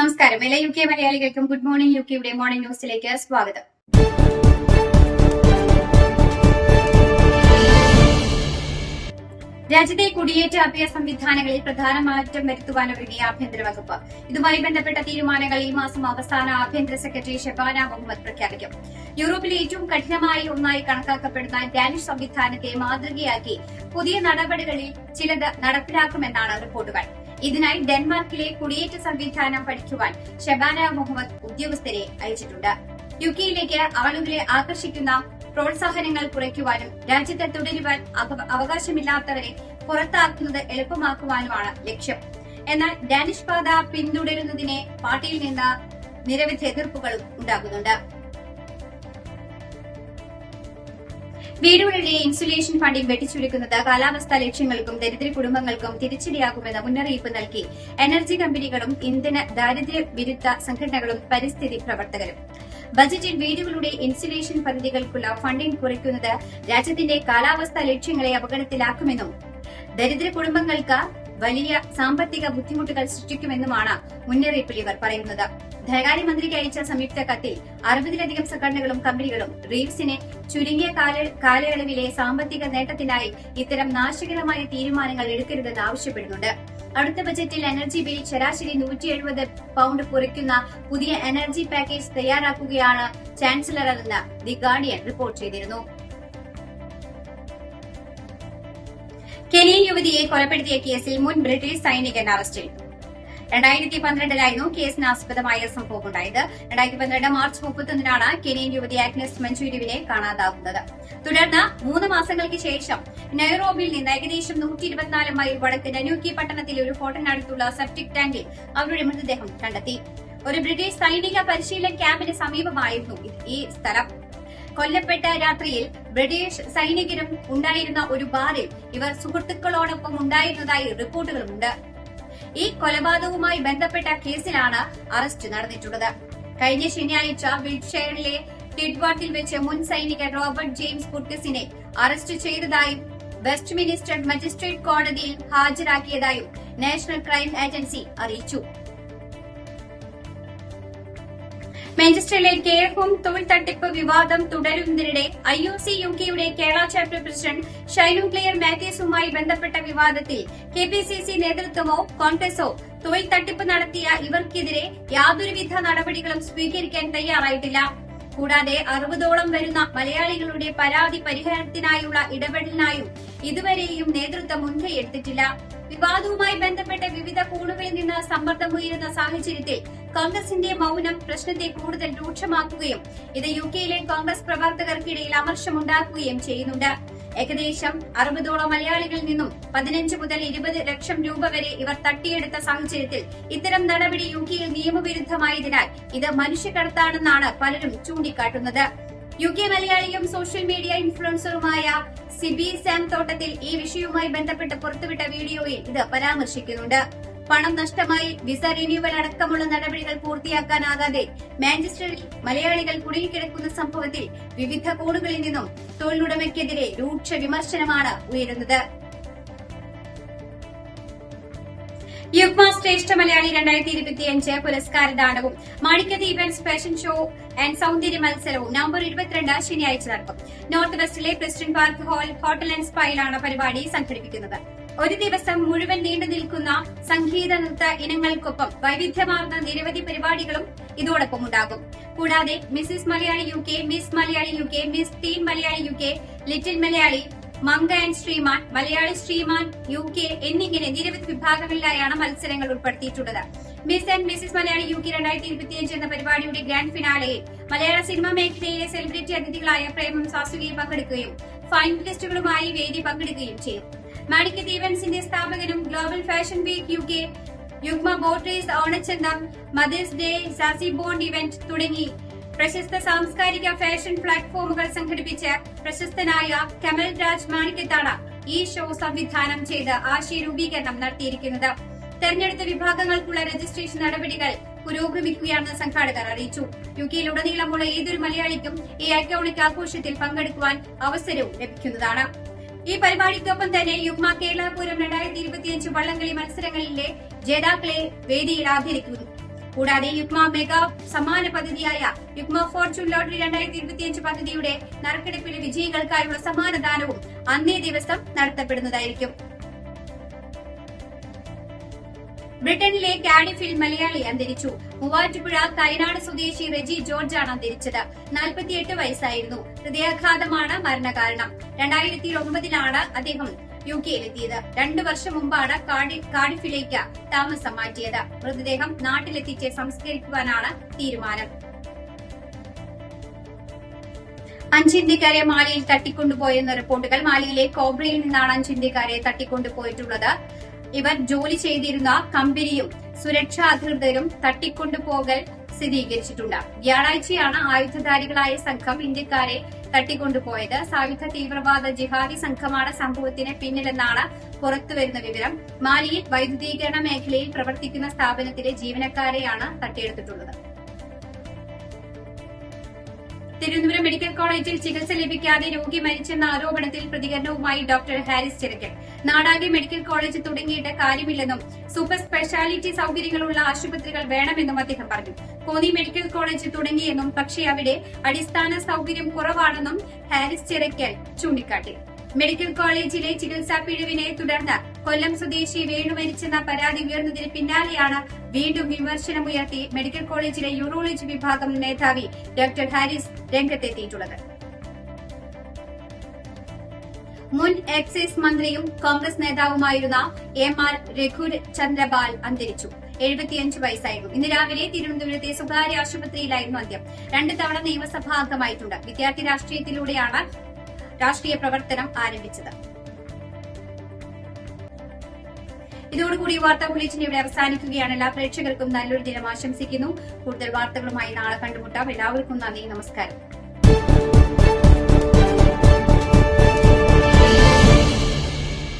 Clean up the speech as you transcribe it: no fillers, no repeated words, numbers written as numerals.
നമസ്കാരം. എല്ലാ UK മലയാളികൾക്കും ഗുഡ് മോർണിംഗ് UKയുടെ മോർണിംഗ് ന്യൂസിലേക്ക് സ്വാഗതം. രാജ്യത്തെ കുടിയേറ്റ അഭയ സംവിധാനങ്ങളിൽ പ്രധാന മാറ്റം വരുത്തുവാനൊരുങ്ങിയ ആഭ്യന്തര വകുപ്പ്. ഇതുമായി ബന്ധപ്പെട്ട തീരുമാനങ്ങൾ ഈ മാസം അവസാന ആഭ്യന്തര സെക്രട്ടറി ഷബാന മുഹമ്മദ് പ്രഖ്യാപിക്കും. യൂറോപ്പിലെ ഏറ്റവും കഠിനമായ ഒന്നായി കണക്കാക്കപ്പെടുന്ന ഡാനിഷ് സംവിധാനത്തെ മാതൃകയാക്കി പുതിയ നടപടികളിൽ ചിലത് നടപ്പിലാക്കുമെന്നാണ് റിപ്പോർട്ടുകൾ. ഇതിനായി ഡെൻമാർക്കിലെ കുടിയേറ്റ സംവിധാനം പഠിക്കുവാൻ ഷബാന മുഹമ്മദ് ഉദ്യോഗസ്ഥരെ അയച്ചിട്ടുണ്ട്. യുകെയിലേക്ക് ആളുകളെ ആകർഷിക്കുന്ന പ്രോത്സാഹനങ്ങൾ കുറയ്ക്കുവാനും രാജ്യത്ത് തുടരുവാൻ അവകാശമില്ലാത്തവരെ പുറത്താക്കുന്നത് എളുപ്പമാക്കുവാനുമാണ് ലക്ഷ്യം. എന്നാൽ ഡാനിഷ് പാത പിന്തുടരുന്നതിനെ പാർട്ടിയിൽ നിന്ന് നിരവധി എതിർപ്പുകളും ഉണ്ടാകുന്നുണ്ട്. വീടുകളിലെ ഇൻസുലേഷൻ ഫണ്ടിംഗ് വെട്ടിച്ചുരുക്കുന്നത് കാലാവസ്ഥാ ലക്ഷ്യങ്ങൾക്കും ദരിദ്ര കുടുംബങ്ങൾക്കും തിരിച്ചടിയാകുമെന്ന് മുന്നറിയിപ്പ് നൽകി എനർജി കമ്പനികളും ഇന്ധന ദാരിദ്ര്യ വിരുദ്ധ സംഘടനകളും പരിസ്ഥിതി പ്രവർത്തകരും. ബജറ്റിൽ വീടുകളുടെ ഇൻസുലേഷൻ പദ്ധതികൾക്കുള്ള ഫണ്ടിംഗ് കുറയ്ക്കുന്നത് രാജ്യത്തിന്റെ കാലാവസ്ഥാ ലക്ഷ്യങ്ങളെ അപകടത്തിലാക്കുമെന്നും ദരിദ്ര കുടുംബങ്ങൾക്ക് വലിയ സാമ്പത്തിക ബുദ്ധിമുട്ടുകൾ സൃഷ്ടിക്കുമെന്നുമാണ് മുന്നറിയിപ്പിൽ ഇവർ പറയുന്നത്. ധനകാര്യമന്ത്രിക്ക് അയച്ച സംയുക്ത കത്തിൽ 60-ലധികം സംഘടനകളും കമ്പനികളും റീവ്സിനെ ചുരുങ്ങിയ കാലയളവിലെ സാമ്പത്തിക നേട്ടത്തിനായി ഇത്തരം നാശകരമായ തീരുമാനങ്ങൾ എടുക്കരുതെന്ന് ആവശ്യപ്പെടുന്നുണ്ട്. അടുത്ത ബജറ്റിൽ എനർജി ബിൽ ശരാശരി £170 കുറയ്ക്കുന്ന പുതിയ എനർജി പാക്കേജ് തയ്യാറാക്കുകയാണ് ചാൻസലറെന്ന് ദി ഗാർഡിയൻ റിപ്പോർട്ട് ചെയ്തിരുന്നു. കെനിയൻ യുവതിയെ കൊലപ്പെടുത്തിയ കേസിൽ മുൻ ബ്രിട്ടീഷ് സൈനികൻ അറസ്റ്റിൽ. 2012 കേസിന് ആസ്പദമായ സംഭവമുണ്ടായത്. 2012 മാർച്ച് 31 കെനിയൻ യുവതി ആഗ്നസ് മഞ്ചൂരിവിനെ കാണാതാവുന്നത്. തുടർന്ന് 3 മാസങ്ങൾക്ക് ശേഷം നൈറോബിയിൽ നിന്ന് ഏകദേശം 124 മൈൽ വടക്ക് നനൂക്കി പട്ടണത്തിലെ ഒരു ഹോട്ടലിനടുത്തുള്ള സെപ്റ്റിക് ടാങ്കിൽ അവരുടെ മൃതദേഹം കണ്ടെത്തി. ഒരു ബ്രിട്ടീഷ് സൈനിക പരിശീലന ക്യാമ്പിന് സമീപമായിരുന്നു ഈ സ്ഥലം. കൊല്ലപ്പെട്ട രാത്രിയിൽ ബ്രിട്ടീഷ് സൈനികരും ഉണ്ടായിരുന്ന ഒരു ബാറിൽ ഇവർ സുഹൃത്തുക്കളോടൊപ്പം ഉണ്ടായിരുന്നതായി റിപ്പോർട്ടുകളുമുണ്ട്. ഈ കൊലപാതകവുമായി ബന്ധപ്പെട്ട കേസിലാണ് അറസ്റ്റ് നടന്നിട്ടുള്ളത്. കഴിഞ്ഞ ശനിയാഴ്ച വിൽഷയറിലെ ടിഡ്വാർട്ടിൽ വെച്ച് മുൻ സൈനികൻ റോബർട്ട് ജെയിംസ് കുർട്ടിസിനെ അറസ്റ്റ് ചെയ്തതായും വെസ്റ്റ് മിനിസ്റ്റർ മജിസ്ട്രേറ്റ് കോടതിയിൽ ഹാജരാക്കിയതായും നാഷണൽ ക്രൈം ഏജൻസി അറിയിച്ചു. മാഞ്ചസ്റ്ററിലെ കെയർ ഹോം തൊഴിൽ തട്ടിപ്പ് വിവാദം തുടരുന്നതിനിടെ IOC UKയുടെ Kerala chapter president Shinu Clear മാത്യൂസുമായി ബന്ധപ്പെട്ട വിവാദത്തിൽ KPCC നേതൃത്വമോ കോൺഗ്രസോ തൊഴിൽ തട്ടിപ്പ് നടത്തിയ ഇവർക്കെതിരെ യാതൊരുവിധ നടപടികളും സ്വീകരിക്കാൻ തയ്യാറായിട്ടില്ല. കൂടാതെ 60ഓളം വരുന്ന മലയാളികളുടെ പരാതി പരിഹാരത്തിനായുള്ള ഇടപെടലിനായും ഇതുവരെയും നേതൃത്വം മുൻകൈയെടുത്തിട്ടില്ല. വിവാദവുമായി ബന്ധപ്പെട്ട വിവിധ കോണുകളിൽ നിന്ന് സമ്മർദ്ദമുയരുന്ന സാഹചര്യത്തിൽ കോൺഗ്രസിന്റെ മൌനം പ്രശ്നത്തെ കൂടുതൽ രൂക്ഷമാക്കുകയും ഇത് യുകെയിലെ കോൺഗ്രസ് പ്രവർത്തകർക്കിടയിൽ അമർഷമുണ്ടാക്കുകയും ചെയ്യുന്നുണ്ട്. ഏകദേശം 60ഓളം മലയാളികളിൽ നിന്നും 15 മുതൽ 20 ലക്ഷം രൂപ വരെ ഇവർ തട്ടിയെടുത്ത സാഹചര്യത്തിൽ ഇത്തരം നടപടി യുകെയിൽ നിയമവിരുദ്ധമായതിനാൽ ഇത് മനുഷ്യക്കടത്താണെന്നാണ് പലരും ചൂണ്ടിക്കാട്ടുന്നത്. UK മലയാളിയും സോഷ്യൽ മീഡിയ ഇൻഫ്ലുവൻസറുമായ സിബി സാം തോട്ടത്തിൽ ഈ വിഷയവുമായി ബന്ധപ്പെട്ട് പുറത്തുവിട്ട വീഡിയോയിൽ ഇത് പരാമർശിക്കുന്നുണ്ട്. പണം നഷ്ടമായി വിസ റിന്യൂവൽ അടക്കമുള്ള നടപടികൾ പൂർത്തിയാക്കാനാകാതെ മാഞ്ചസ്റ്ററിൽ മലയാളികൾ കുടുങ്ങിക്കിടക്കുന്ന സംഭവത്തിൽ വിവിധ കോണുകളിൽ നിന്നും തൊഴിലുടമയ്ക്കെതിരെ രൂക്ഷ വിമർശനമാണ് ഉയരുന്നത്. യുഗ്മ ശ്രേഷ്ഠ മലയാളി 2025 പുരസ്കാരദാനവും മാണിക്യദീപൻസ് ഫാഷൻ ഷോ ആൻഡ് സൌന്ദര്യ മത്സരവും നവംബർ 22 ശനിയാഴ്ച നടക്കും. നോർത്ത് വെസ്റ്റിലെ president park hall hotel and സ്പൈയിലാണ് പരിപാടി സംഘടിപ്പിക്കുന്നത്. ഒരു ദിവസം മുഴുവൻ നീണ്ടു നിൽക്കുന്ന സംഗീത നൃത്ത ഇനങ്ങൾക്കൊപ്പം വൈവിധ്യമാർന്ന നിരവധി പരിപാടികളും ഇതോടൊപ്പം ഉണ്ടാകും. കൂടാതെ Mrs Malayali UK, Miss Malayali UK, Miss teen Malayali UK, little Malayali, Manka and Shriman, Malayali Shriman UK എന്നിങ്ങനെ നിരവധി വിഭാഗങ്ങളിലായാണ് മത്സരങ്ങൾ ഉൾപ്പെടുത്തിയിട്ടുള്ളത്. Miss and Mrs Malayali UK 2025 എന്ന പരിപാടിയുടെ ഗ്രാൻഡ് ഫിനാലയിൽ മലയാള സിനിമാ മേഖലയിലെ സെലിബ്രിറ്റി അതിഥികളായ പ്രേമം സാസുകി പങ്കെടുക്കുകയും ഫൈനലിസ്റ്റുകളുമായി വേദി പങ്കെടുക്കുകയും ചെയ്യും. മാണിക്യദീപൻസിന്റെ സ്ഥാപകനും global fashion week UK, Yugma ബോട്ടേഴ്സ് ഓണച്ചന്തം, mothers day, sassy bond event തുടങ്ങി പ്രശസ്ത സാംസ്കാരിക ഫാഷൻ പ്ലാറ്റ്ഫോമുകൾ സംഘടിപ്പിച്ച് പ്രശസ്തനായ കമൽ രാജ് മാണിക്യത്താണ് ഈ ഷോ സംവിധാനം ചെയ്ത് ആശയ രൂപീകരണം നടത്തിയിരിക്കുന്നത്. തെരഞ്ഞെടുത്ത വിഭാഗങ്ങൾക്കുള്ള രജിസ്ട്രേഷൻ നടപടികൾ പുരോഗമിക്കുകയാണെന്ന് സംഘാടകർ അറിയിച്ചു. യുകെയിലുടനീളമുള്ള ഏതൊരു മലയാളിക്കും ഈ ഐക്കോണിക് ആഘോഷത്തിൽ പങ്കെടുക്കുവാൻ അവസരവും ലഭിക്കുന്നതാണ്. ഈ പരിപാടിക്കൊപ്പം തന്നെ യുഗ്മ കേരളപൂരം 2025 വള്ളംകളി മത്സരങ്ങളിലെ ജേതാക്കളെ വേദിയിൽ ആദരിക്കുന്നു. കൂടാതെ യുഗ്മ മെഗാ സമ്മാന പദ്ധതിയായ യുഗ്മ ഫോർച്യൂൺ ലോട്ടറി 2025 പദ്ധതിയുടെ നറുക്കെടുപ്പിലെ വിജയികൾക്കായുള്ള സമ്മാനദാനവും അന്നേ ദിവസം നടത്തപ്പെടുന്നതായിരിക്കും. ബ്രിട്ടനിലെ കാഡിഫിൽ മലയാളി അന്തരിച്ചു. മൂവാറ്റുപുഴ കൈനാട് സ്വദേശി റെജി ജോർജാണ് അന്തരിച്ചത്. 48 വയസ്സായിരുന്നു. ഹൃദയാഘാതമാണ് മരണകാരണം. 2009 അദ്ദേഹം യുകെയിലെത്തിയത്. 2 വർഷം മുമ്പാണ് കാഡിഫിലേക്ക് താമസം മാറ്റിയത്. മൃതദേഹം നാട്ടിലെത്തിച്ച് സംസ്കരിക്കുവാനാണ് തീരുമാനം. 5 ഇന്ത്യക്കാരെ മാലിയിൽ തട്ടിക്കൊണ്ടുപോയെന്ന റിപ്പോർട്ടുകൾ. മാലിയിലെ കോബ്രയിൽ നിന്നാണ് 5 ഇന്ത്യക്കാരെ തട്ടിക്കൊണ്ടുപോയിട്ടുള്ളത്. ഇവർ ജോലി ചെയ്തിരുന്ന കമ്പനിയും സുരക്ഷാ അധികൃതരും തട്ടിക്കൊണ്ടുപോകൽ സ്ഥിരീകരിച്ചിട്ടുണ്ട്. വ്യാഴാഴ്ചയാണ് ആയുധധാരികളായ സംഘം ഇന്ത്യക്കാരെ തട്ടിക്കൊണ്ടുപോയത്. സായുധ തീവ്രവാദ ജിഹാദി സംഘമാണ് സംഭവത്തിന് പിന്നിലെന്നാണ് പുറത്തുവരുന്ന വിവരം. മാലിയിൽ വൈദ്യുതീകരണ മേഖലയിൽ പ്രവർത്തിക്കുന്ന സ്ഥാപനത്തിലെ ജീവനക്കാരെയാണ് തട്ടിയെടുത്തിട്ടുള്ളത്. തിരുവനന്തപുരം മെഡിക്കൽ കോളേജിൽ ചികിത്സ ലഭിക്കാതെ രോഗി മരിച്ചെന്ന ആരോപണത്തിൽ പ്രതികരണവുമായി ഡോക്ടർ ഹാരിസ് ചിറക്കൽ. നാടാകെ മെഡിക്കൽ കോളേജ് തുടങ്ങിയിട്ട് കാര്യമില്ലെന്നും സൂപ്പർ സ്പെഷ്യാലിറ്റി സൌകര്യങ്ങളുള്ള ആശുപത്രികൾ വേണമെന്നും അദ്ദേഹം പറഞ്ഞു. കോന്നി മെഡിക്കൽ കോളേജ് തുടങ്ങിയെന്നും പക്ഷേ അവിടെ അടിസ്ഥാന സൌകര്യം കുറവാണെന്നും ഹാരിസ് ചിറക്കൽ ചൂണ്ടിക്കാട്ടി. മെഡിക്കൽ കോളേജിലെ ചികിത്സാ പിഴവിനെ തുടർന്ന് കൊല്ലം സ്വദേശി വേണു മരിച്ചെന്ന പരാതി ഉയർന്നതിന് പിന്നാലെയാണ് വീണ്ടും വിമർശനമുയർത്തി മെഡിക്കൽ കോളേജിലെ യൂറോളജി വിഭാഗം മേധാവി ഡോക്ടർ ഹാരിസ് രംഗത്തെത്തിയിട്ടുള്ളത്. മുൻ എക്സൈസ് മന്ത്രിയും കോൺഗ്രസ് നേതാവുമായിരുന്ന എം.ആർ. രഘുചന്ദ്രപാൽ അന്തരിച്ചു. 75 വയസ്സായിരുന്നു. ഇന്ന് രാവിലെ തിരുവനന്തപുരത്തെ സ്വകാര്യ ആശുപത്രിയിലായിരുന്നു അന്ത്യം. 2 തവണ നിയമസഭാ അംഗമായിട്ടുണ്ട്. വിദ്യാർത്ഥി രാഷ്ട്രീയത്തിലൂടെയാണ് രാഷ്ട്രീയ പ്രവർത്തനം ആരംഭിച്ചത്. ഇതോടുകൂടി വാർത്താ ബുള്ളറ്റിൻ ഇവിടെ അവസാനിക്കുകയാണ്. എല്ലാ പ്രേക്ഷകർക്കും നല്ലൊരു ദിനം ആശംസിക്കുന്നു. കൂടുതൽ വാർത്തകളുമായി നാളെ കണ്ടുമുട്ടാം. എല്ലാവർക്കും നന്ദി, നമസ്കാരം.